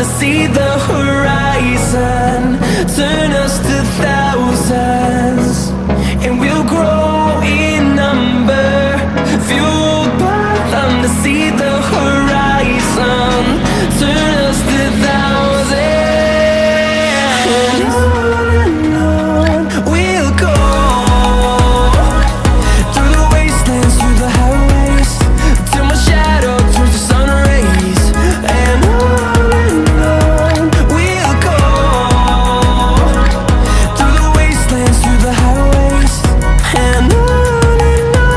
to see the horizon, turn us to thousands, and we'll grow in number, fueled by them to see the horizon, turn us to thousands, and on we'll go, through the wastelands, through the highways, till my shadow turns to sun rays, and on we'll go, through the wastelands, through the highways, and on we'll go.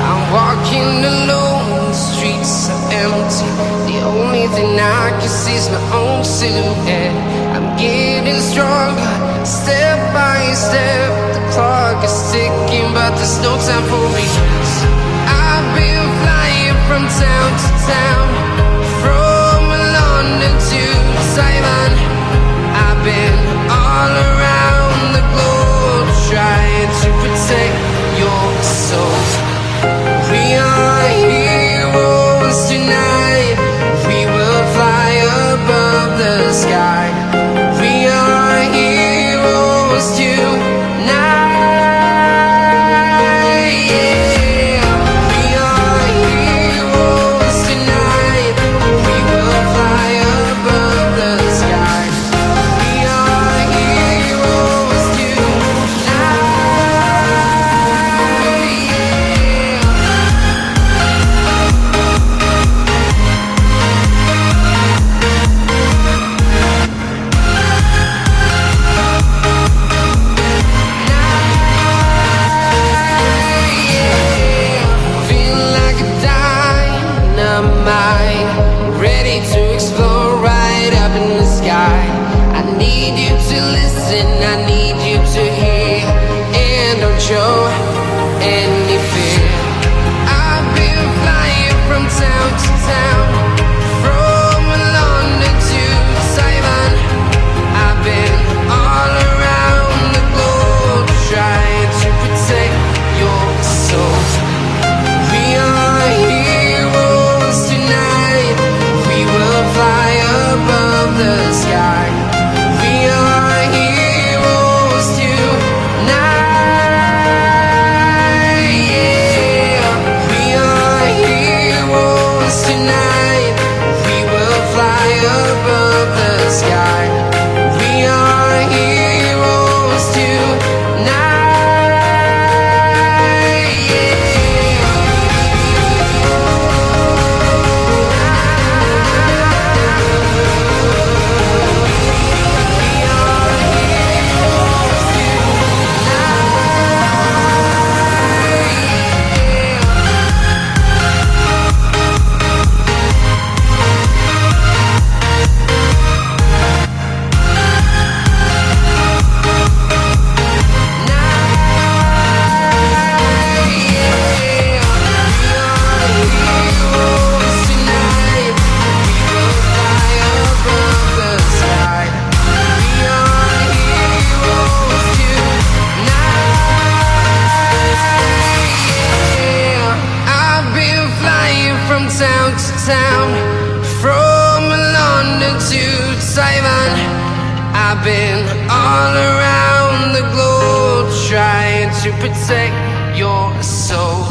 I'm walking alone, the streets are empty. The only thing I can see is my own silhouette. I'm getting stronger, step by step. The clock is ticking, but there's no time for regrets. I've been flying from town to town, from London to Taiwan. I've been all around the globe, trying to protect your soul. We are heroes tonight. We will fly above the sky. We are heroes tonight. Yeah. We are heroes tonight. We will fly above the sky. We are heroes tonight. Yeah. Feel like a dynamite, ready to explode right up in the sky. I need you to listen, I need you to hear, and don't show any fear. I've been flying from town to town, from London to Taiwan. I've been all around the globe, trying to protect your soul. We are heroes tonight. We will fly above the sky. We are heroes tonight. Yeah. We are heroes tonight. We will fly above the sky. We are heroes tonight. I've been flying from town to town, from London to Taiwan. I've been all around the globe, trying to protect your soul.